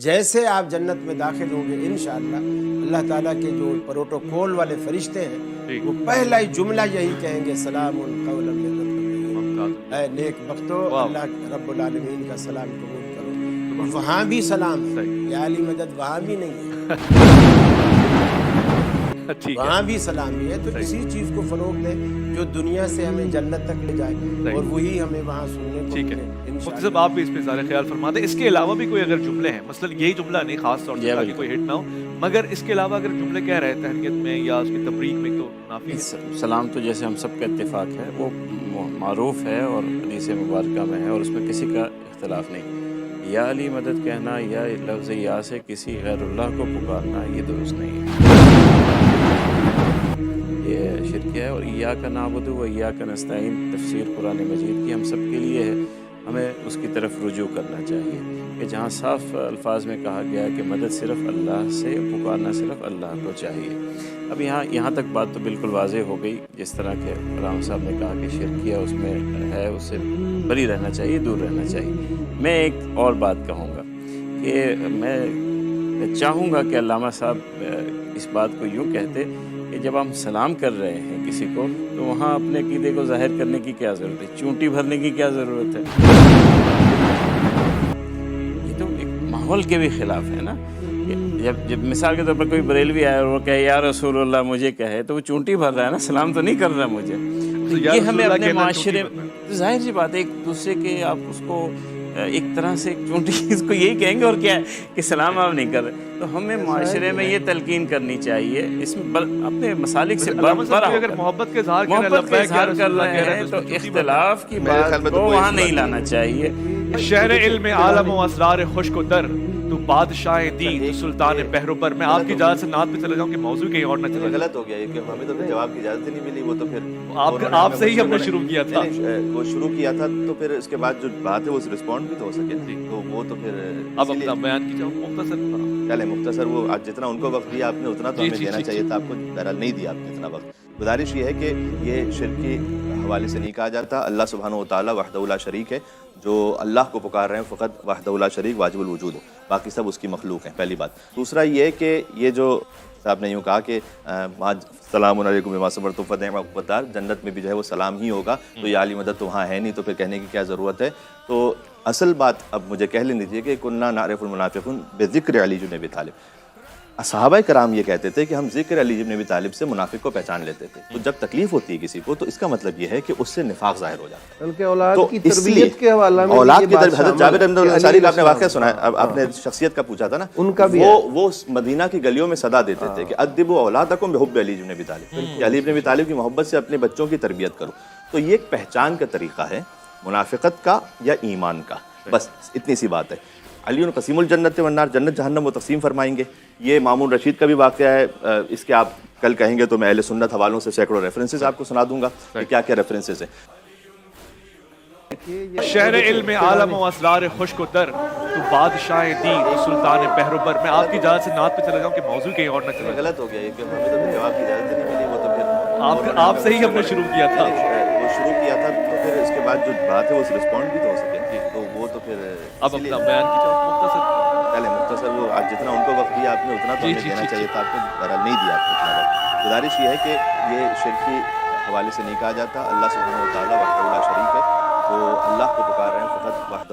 جیسے آپ جنت میں داخل ہوں گے انشاءاللہ اللہ تعالیٰ کے جو پروٹوکول والے فرشتے ہیں وہ پہلا ہی جملہ یہی کہیں گے سلام قولا من رب الرحیم، اے نیک بختو اللہ رب العالمین کا سلام قبول کرو۔ وہاں بھی سلام ہے یا علی مدد، وہاں بھی نہیں ہے، وہاں بھی سلامی ہے۔ تو اسی چیز کو فروغ دیں جو دنیا سے ہمیں جنت تک لے جائے اور وہی ہمیں وہاں سننے کو ملے۔ مفتی صاحب آپ بھی اس پہ اظہار خیال فرما دیں، اس کے علاوہ بھی کوئی اگر جملے ہیں، مثلا یہی جملہ نہیں خاص طور سے تاکہ کوئی ہٹ نہ ہو، مگر اس کے علاوہ اگر جملے کہہ رہے ہیں تہنیت میں یا اس کی تبریک میں تو منافی ہے؟ سلام تو جیسے ہم سب کا اتفاق ہے، وہ معروف ہے اور حدیث مبارکہ میں ہے اور اس میں کسی کا اختلاف نہیں۔ یا علی مدد کہنا یا لفظ یا سے کسی غیر اللہ کو پکارنا یہ درست نہیں ہے، یہ شرک ہے۔ اور ایاک نعبد و ایاک نستعین تفسیر قرآن مجید کی ہم سب کے لیے ہے، ہمیں اس کی طرف رجوع کرنا چاہیے کہ جہاں صاف الفاظ میں کہا گیا ہے کہ مدد صرف اللہ سے، پکارنا صرف اللہ کو چاہیے۔ اب یہاں تک بات تو بالکل واضح ہو گئی، جس طرح کہ رام صاحب نے کہا کہ شرکیہ اس میں ہے، اس سے بری رہنا چاہیے، دور رہنا چاہیے۔ میں ایک اور بات کہوں گا کہ میں چاہوں گا کہ علامہ صاحب اس بات کو یوں کہتے کہ جب ہم سلام کر رہے ہیں کسی کو تو وہاں اپنے عقیدے کو ظاہر کرنے کی کیا ضرورت ہے، چونٹی بھرنے کی کیا ضرورت ہے؟ یہ تو ایک ماحول کے بھی خلاف ہے نا۔ جب مثال کے طور پر کوئی بریلوی آئے اور وہ کہے یا رسول اللہ مجھے کہے تو وہ چونٹی بھر رہا ہے نا، سلام تو نہیں کر رہا مجھے۔ یہ ہمیں اپنے معاشرے ظاہر سی بات ہے، ایک دوسرے کے آپ اس کو ایک طرح سے چونٹی اس کو یہی کہیں گے اور کیا ہے کہ سلام آپ نہیں کر رہے، تو ہمیں معاشرے میں یہ تلقین کرنی چاہیے، اس میں اپنے مسالک سے اگر محبت کے اظہار کر رہے ہیں تو اختلاف کی بات کو وہاں نہیں لانا چاہیے۔ شہر علم عالم و اسرار خشک و تر، تو بادشاہ دین تو سلطان پہرو پر۔ میں آپ کی اجازت سے نعت پہ چلا جاؤں کہ موضوع کہیں اور نہ چلا جائے۔ غلط ہو گیا یہ کہ ہمیں تو جواب کی اجازت ہی نہیں ملی، وہ تو پھر آپ سے ہی ہم نے شروع کیا تھا، وہ شروع کیا تھا تو پھر اس کے بعد جو بات ہے وہ رسپونڈ بھی تو ہو سکے، تو وہ تو پھر اب اپنا بیان کیجیے مختصر۔ چلے مختصر، وہ آج جتنا ان کو وقت دیا آپ نے اتنا تو ہمیں دینا چاہیے تھا، آپ کو بہرحال نہیں دیا آپ نے اتنا وقت۔ گزارش یہ ہے کہ یہ شرک کے حوالے سے نہیں کہا جاتا، اللہ سبحانہ و تعالیٰ وحدہ لا شریک ہے، جو اللہ کو پکار رہے ہیں فقط وحدہ لا شریک واجب الوجود ہو، باقی سب اس کی مخلوق ہیں، پہلی بات۔ دوسرا یہ کہ یہ جو آپ نے یوں کہا کہ سلام علیکم بما صبرتم فنعم عقبی الدار، جنت میں بھی جو ہے وہ سلام ہی ہوگا، تو یہ علی مدد تو وہاں ہے نہیں، تو پھر کہنے کی کیا ضرورت ہے؟ تو اصل بات اب مجھے کہہ لیں دیجیے کہ کنا نعرف المنافقون بذکر علی بن ابی طالب، صحابہ کرام یہ کہتے تھے کہ ہم ذکر علی بن ابی طالب سے منافق کو پہچان لیتے تھے، تو جب تکلیف ہوتی ہے کسی کو تو اس کا مطلب یہ ہے کہ اس سے نفاق ظاہر ہو جاتا ہے، بلکہ اولاد کی تربیت کے حوالہ میں اولاد کی تربیت، حضرت جابر بن انصاری کا آپ نے واقعہ سنا ہے، آپ نے شخصیت کا پوچھا تھا نا، ان کا بھی وہ مدینہ کی گلیوں میں صدا دیتے تھے کہ ادبوا اولادکم بحب علی بن ابی طالب، کہ علی بن ابی طالب کی محبت سے اپنے بچوں کی تربیت کرو۔ تو یہ ایک پہچان کا طریقہ ہے منافقت کا یا ایمان کا، بس اتنی سی بات ہے۔ علی قسیم الجنت والنار، جنت جہنم وہ تقسیم فرمائیں گے۔ یہ مامون رشید کا بھی واقعہ ہے، اس کے آپ کل کہیں گے تو میں اہل سنت حوالوں سے سینکڑوں ریفرنسز آپ کو سنا دوں گا کہ کیا کیا ریفرنسز ہیں۔ شہر علم عالم و اسرار خشک و تر، تو بادشاہ دین تو سلطان پہرو پر۔ میں آپ کی اجازت سے نعت پہ چلا جاؤں کہ موضوع کہیں اور نہ چلا جائے۔ غلط ہو گیا یہ کہ ہمیں تو جواب کی اجازت نہیں ملی، وہ تو پھر آپ سے ہی ہم نے شروع کیا تھا، وہ شروع کیا تھا، تو پھر اس کے بعد جو بات ہے وہ رسپونڈ بھی تو ہو سکے، تو وہ تو پھر اب اپنا بیان کیجیے مختصر۔ پہلے مختصر، وہ آج جتنا ان کو وقت دیا آپ نے اتنا تو ہمیں دینا چاہیے تھا، آپ کو بہرحال نہیں دیا آپ کو اتنا وقت۔ گزارش یہ ہے کہ یہ شرک کے حوالے سے نہیں کہا جاتا، اللہ سبحانہ و تعالیٰ وحدہ لا شریک ہے، وہ اللہ کو پکار رہے ہیں فقط وحدہ